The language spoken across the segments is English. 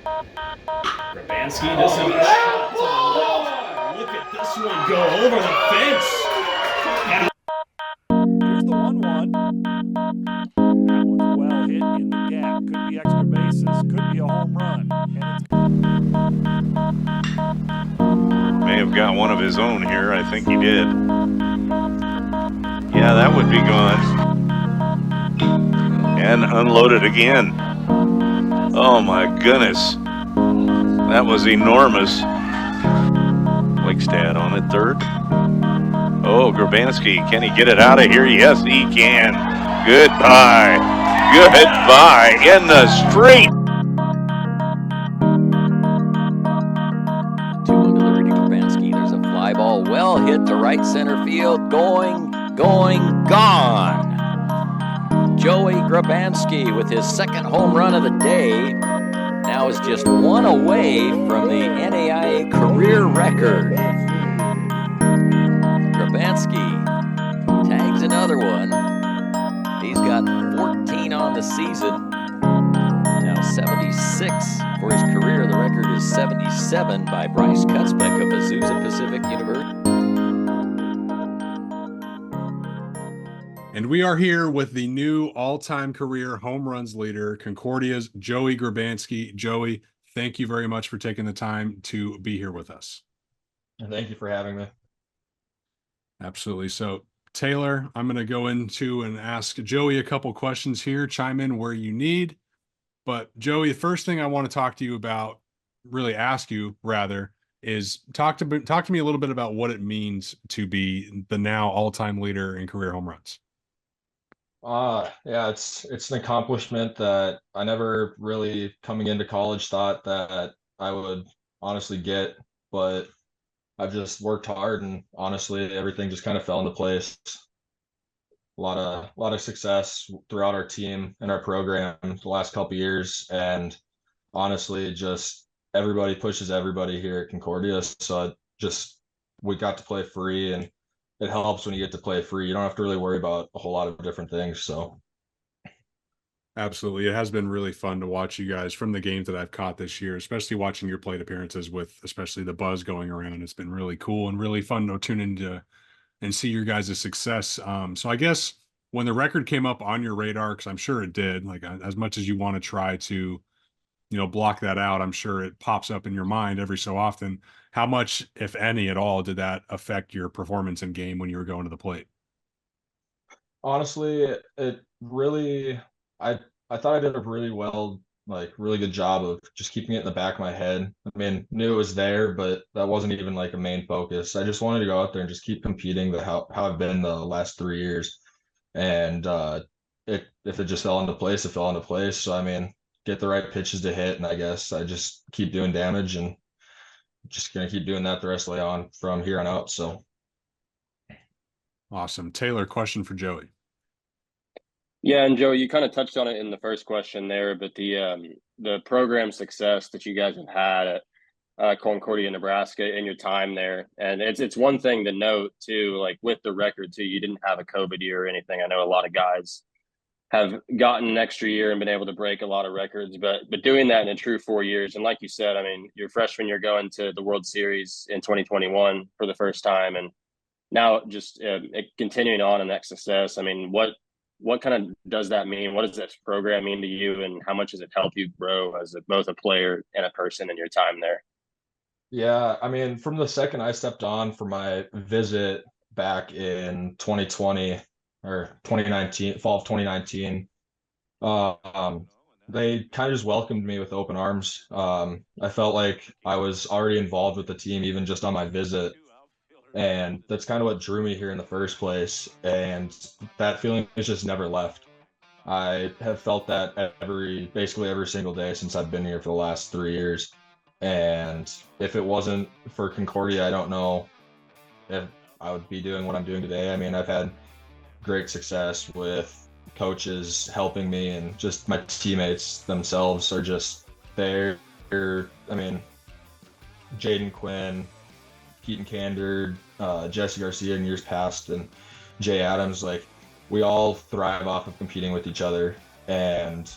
Grabanski does some shot to the left. Look at this one go over the fence. And Here's the 1-1. That one's well hit in the gap. Could be extra bases. Could be a home run. May have got one of his own here. I think he did. Yeah, that would be gone. And unloaded again. Oh my goodness. That was enormous. Wakestad on at third. Oh, Grabanski, can he get it out of here? Yes, he can. Goodbye. Goodbye in the street. 2-1 delivery to Grabanski. There's a fly ball well hit to right center field. Going, gone. Joey Grabanski with his second home run of the day now is just one away from the NAIA career record. Grabanski tags another one. He's got 14 on the season. Now 76 for his career. The record is 77 by Bryce Kutzbeck of Azusa Pacific University. And we are here with the new all-time career home runs leader, Concordia's Joey Grabanski. Joey, thank you very much for taking the time to be here with us. Thank you for having me. Absolutely. So, Taylor, I'm going to go into and ask Joey a couple questions here. Chime in where you need. But, Joey, the first thing I want to talk to you about, really ask you rather, is talk to me a little bit about what it means to be the now all-time leader in career home runs. Yeah, it's an accomplishment that I never really coming into college thought that I would honestly get, but I've just worked hard and honestly everything just kind of fell into place. A lot of success throughout our team and our program the last couple of years, and honestly just everybody pushes everybody here at Concordia. So we got to play free, and it helps when you get to play free. You don't have to really worry about a whole lot of different things. So absolutely. It has been really fun to watch you guys from the games that I've caught this year, especially watching your plate appearances with especially the buzz going around. It's been really cool and really fun to tune into and see your guys' success. So I guess when the record came up on your radar, because I'm sure it did, like as much as you want to try to, block that out, I'm sure it pops up in your mind every so often. How much, if any at all, did that affect your performance in game when you were going to the plate? honestly, it really, I thought I did a really good job of just keeping it in the back of my head. I mean, knew it was there, but that wasn't even like a main focus. I just wanted to go out there and just keep competing how I've been the last 3 years. And if it just fell into place, it fell into place. So I mean, get the right pitches to hit, and I guess I just keep doing damage and just gonna keep doing that the rest of the way on from here on out. So Awesome. Taylor, question for Joey. Yeah, and Joe, you kind of touched on it in the first question there, but the program success that you guys have had at Concordia, Nebraska, in your time there, and it's one thing to note too, like with the record too, you didn't have a COVID year or anything. I know a lot of guys have gotten an extra year and been able to break a lot of records, but doing that in a true 4 years, and like you said, I mean, your freshman year going to the World Series in 2021 for the first time, and now just continuing on in that success. I mean, what kind of does that mean? What does this program mean to you, and how much does it help you grow as both a player and a person in your time there? yeah, I mean, from the second I stepped on for my visit back in 2020 or 2019, fall of 2019, um, they kind of just welcomed me with open arms. I felt like I was already involved with the team even just on my visit, and that's kind of what drew me here in the first place. And that feeling has just never left. I have felt that basically every single day since I've been here for the last 3 years. And if it wasn't for Concordia, I don't know if I would be doing what I'm doing today. I mean, I've had great success with coaches helping me, and just my teammates themselves are just there. I mean, Jaden Quinn, Keaton Kander, Jesse Garcia in years past, and Jay Adams, like we all thrive off of competing with each other. And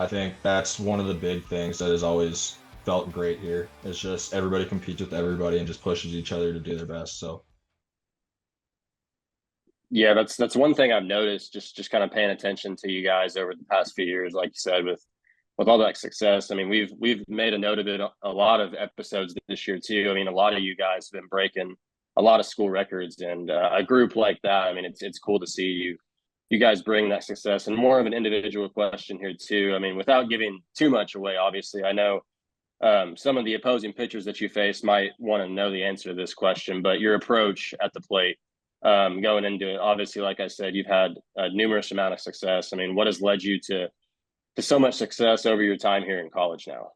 I think that's one of the big things that has always felt great here. It's just everybody competes with everybody and just pushes each other to do their best. So Yeah, that's one thing I've noticed just kind of paying attention to you guys over the past few years, like you said, with all that success. I mean, we've made a note of it a lot of episodes this year too. I mean, a lot of you guys have been breaking a lot of school records, and a group like that. I mean, it's cool to see you guys bring that success. And more of an individual question here too. I mean, without giving too much away, obviously, I know some of the opposing pitchers that you face might want to know the answer to this question, but your approach at the plate going into it, obviously, like I said, you've had a numerous amount of success. I mean, what has led you to so much success over your time here in college now?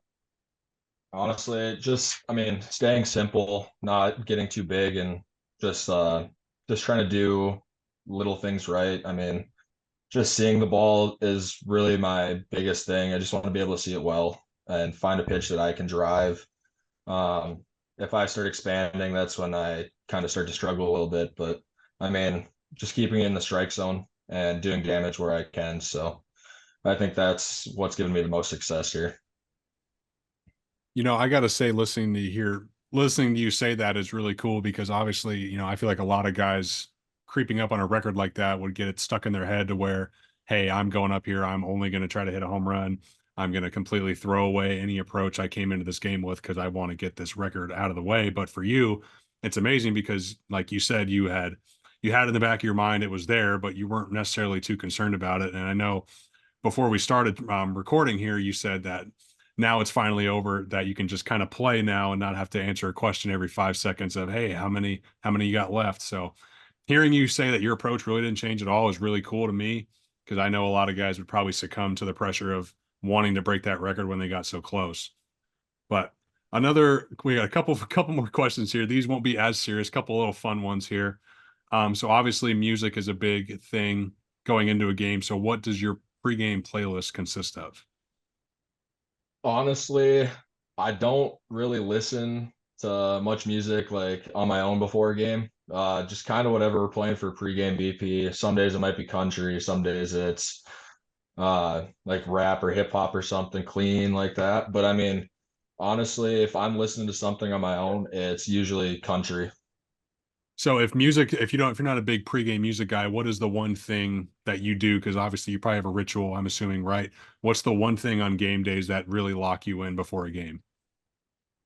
honestly, I mean, staying simple, not getting too big, and just trying to do little things right. I mean, just seeing the ball is really my biggest thing. I just want to be able to see it well and find a pitch that I can drive. If I start expanding, that's when I kind of start to struggle a little bit. But I mean, just keeping it in the strike zone and doing damage where I can. So I think that's what's given me the most success here. I got to say, listening to you say that is really cool because obviously, I feel like a lot of guys creeping up on a record like that would get it stuck in their head to where, hey, I'm going up here. I'm only going to try to hit a home run. I'm going to completely throw away any approach I came into this game with because I want to get this record out of the way. But for you, it's amazing because, like you said, you had in the back of your mind it was there, but you weren't necessarily too concerned about it. And I know before we started recording here, you said that now it's finally over, that you can just kind of play now and not have to answer a question every 5 seconds of, hey, how many you got left. So hearing you say that your approach really didn't change at all is really cool to me because I know a lot of guys would probably succumb to the pressure of wanting to break that record when they got so close. But we got a couple more questions here. These won't be as serious, couple little fun ones here. So obviously music is a big thing going into a game. So what does your pregame playlist consist of? Honestly, I don't really listen to much music like on my own before a game. Just kind of whatever we're playing for pregame BP. Some days it might be country, some days it's like rap or hip hop or something clean like that. But I mean, honestly, if I'm listening to something on my own, it's usually country. So if you're not a big pregame music guy, what is the one thing that you do? Because obviously you probably have a ritual, I'm assuming, right? What's the one thing on game days that really lock you in before a game?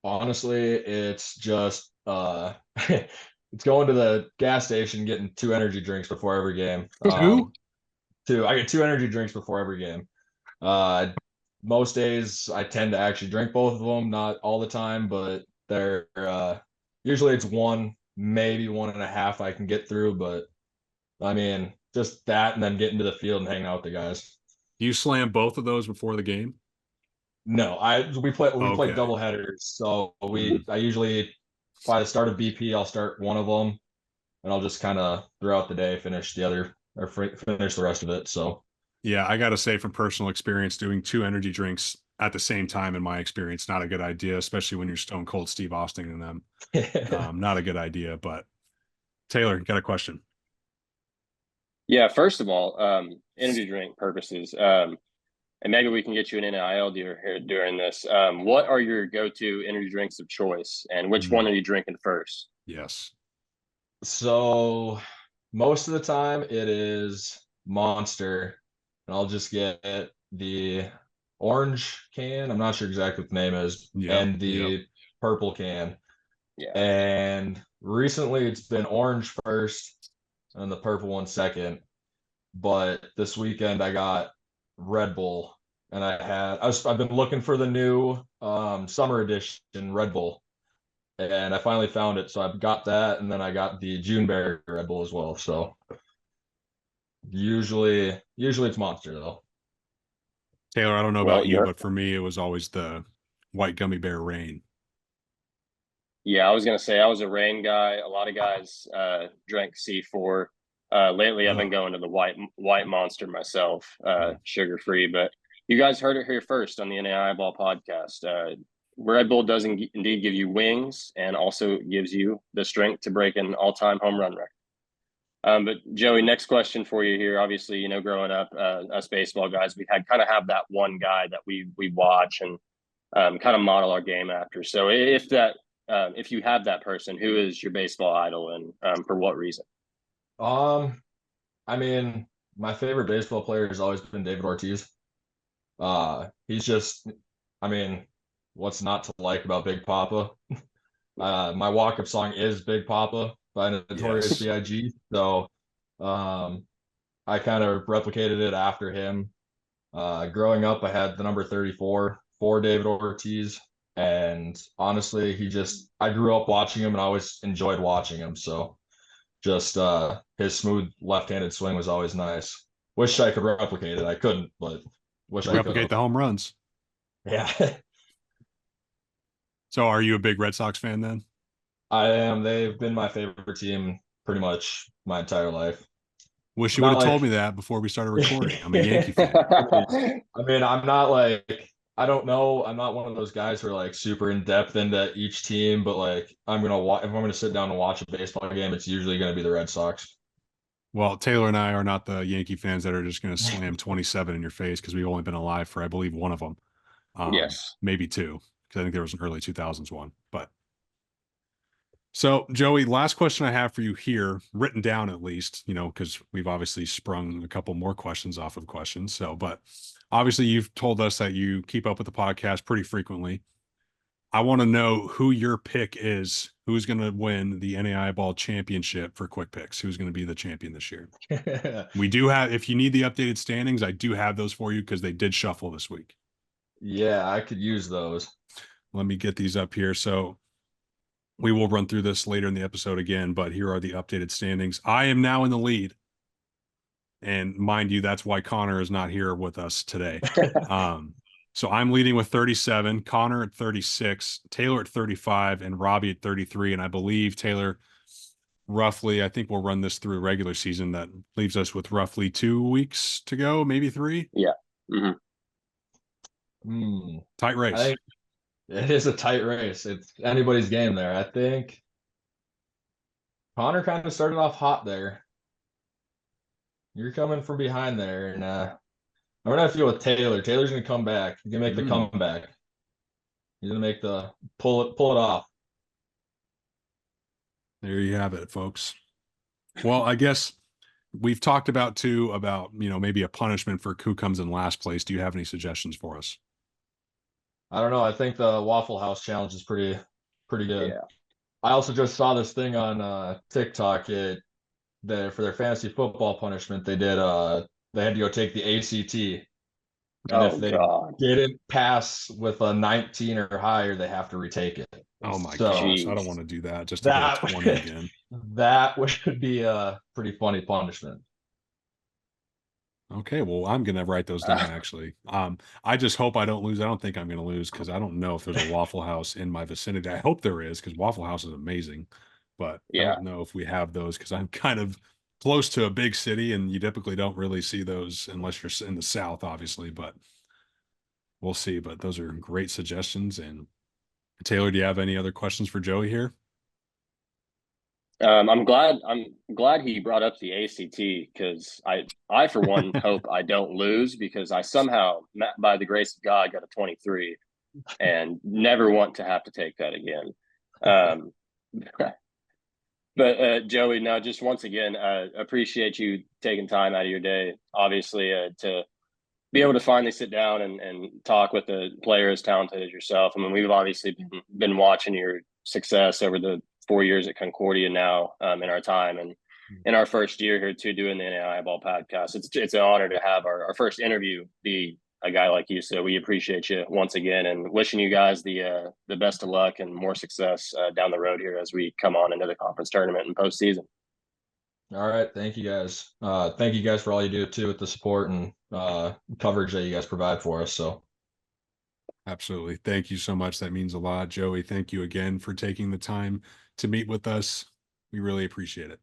Honestly, it's just it's going to the gas station, getting two energy drinks before every game. Two? I get two energy drinks before every game. Uh, most days I tend to actually drink both of them, not all the time, but they're usually it's one, maybe one and a half I can get through. But I mean, just that, and then get into the field and hang out with the guys. Do you slam both of those before the game? No, we play Okay. double headers, so Mhm. I usually by the start of BP I'll start one of them, and I'll just kind of throughout the day finish the other or finish the rest of it. So Yeah, I got to say from personal experience, doing two energy drinks at the same time, in my experience, not a good idea, especially when you're stone cold Steve Austin and them. Not a good idea. But Taylor, got a question. Yeah, first of all, energy drink purposes, and maybe we can get you an NIL deal here during this. What are your go-to energy drinks of choice, and which one Mhm. are you drinking first? Yes. so most of the time it is Monster, and I'll just get the orange can. I'm not sure exactly what the name is, Yep. and Yep. the purple can. Yeah. And recently it's been orange first and the purple one second. But this weekend I got Red Bull, and I've been looking for the new summer edition Red Bull, and I finally found it. So I've got that, and then I got the Juneberry Red Bull as well. So usually it's Monster though. Taylor, I don't know Well, about you, you're but for me, it was always the white gummy bear rain. Yeah, I was gonna say I was a rain guy. A lot of guys drank C4. Lately, I've been Ugh. going to the white monster myself, sugar free. But you guys heard it here first on the NAIA Ball podcast. Red Bull does indeed give you wings, and also gives you the strength to break an all-time home run record. But Joey, next question for you here. Obviously, growing up, us baseball guys, we had kind of have that one guy that we watch and kind of model our game after. So if you have that person, who is your baseball idol and for what reason? I mean, my favorite baseball player has always been David Ortiz. He's just, I mean, what's not to like about Big Papa? My walk-up song is Big Papa by Notorious Yes. B.I.G. So, I kind of replicated it after him. Growing up, I had the number 34 for David Ortiz. And honestly, I grew up watching him and I always enjoyed watching him. So just his smooth left-handed swing was always nice. Wish I could replicate it. I couldn't, but wish I could. Replicate the home runs. Yeah, So are you a big Red Sox fan then? I am. They've been my favorite team pretty much my entire life. Wish you Not would have like- told me that before we started recording. I'm a Yankee fan. I mean, I'm not like, I don't know. I'm not one of those guys who are like super in depth into each team, but like if I'm gonna sit down and watch a baseball game, it's usually gonna be the Red Sox. Well, Taylor and I are not the Yankee fans that are just going to slam 27 in your face because we've only been alive for, I believe, one of them. Yes. Maybe two, because I think there was an early 2000s one. But so, Joey, last question I have for you here, written down at least, because we've obviously sprung a couple more questions off of questions. So, but obviously you've told us that you keep up with the podcast pretty frequently. I want to know who your pick is. Who's going to win the NAIA Ball Championship for Quick Picks? Who's going to be the champion this year? We do have, if you need the updated standings, I do have those for you because they did shuffle this week. Yeah, I could use those. Let me get these up here. So we will run through this later in the episode again, but here are the updated standings. I am now in the lead. And mind you, that's why Connor is not here with us today. So I'm leading with 37, Connor at 36, Taylor at 35, and Robbie at 33. And I believe Taylor, roughly, I think we'll run this through regular season. That leaves us with roughly 2 weeks to go, maybe 3. Yeah. Tight race. It is a tight race. It's anybody's game there. I think Connor kind of started off hot there. You're coming from behind there, and I'm gonna have to go with Taylor. Taylor's gonna come back. He's gonna make the comeback. He's gonna make the pull it off. There you have it, folks. Well, I guess we've talked about maybe a punishment for who comes in last place. Do you have any suggestions for us? I don't know. I think the Waffle House challenge is pretty good. Yeah. I also just saw this thing on TikTok. For their fantasy football punishment, they had to go take the ACT. And if they didn't pass with a 19 or higher, they have to retake it. Oh my So- gosh, I don't want to do that just to get a 20 again. That would be a pretty funny punishment. Okay, well, I'm gonna write those down actually. I just hope I don't lose. I don't think I'm gonna lose because I don't know if there's a Waffle House in my vicinity. I hope there is because Waffle House is amazing, but I don't know if we have those because I'm kind of close to a big city and you typically don't really see those unless you're in the South, obviously. But we'll see. But those are great suggestions. And Taylor, do you have any other questions for Joey here? I'm glad he brought up the ACT because I for one hope I don't lose because I somehow, by the grace of God, got a 23 and never want to have to take that again. But Joey, now just once again, appreciate you taking time out of your day, obviously, to be able to finally sit down and talk with a player as talented as yourself. I mean, we've obviously been watching your success over the 4 years at Concordia now in our time and in our first year here too doing the NAIA Ball podcast. It's an honor to have our first interview be a guy like you. So we appreciate you once again and wishing you guys the best of luck and more success down the road here as we come on into the conference tournament and postseason. All right. Thank you guys. Thank you guys for all you do too with the support and coverage that you guys provide for us. So Absolutely. Thank you so much. That means a lot. Joey, thank you again for taking the time to meet with us. We really appreciate it.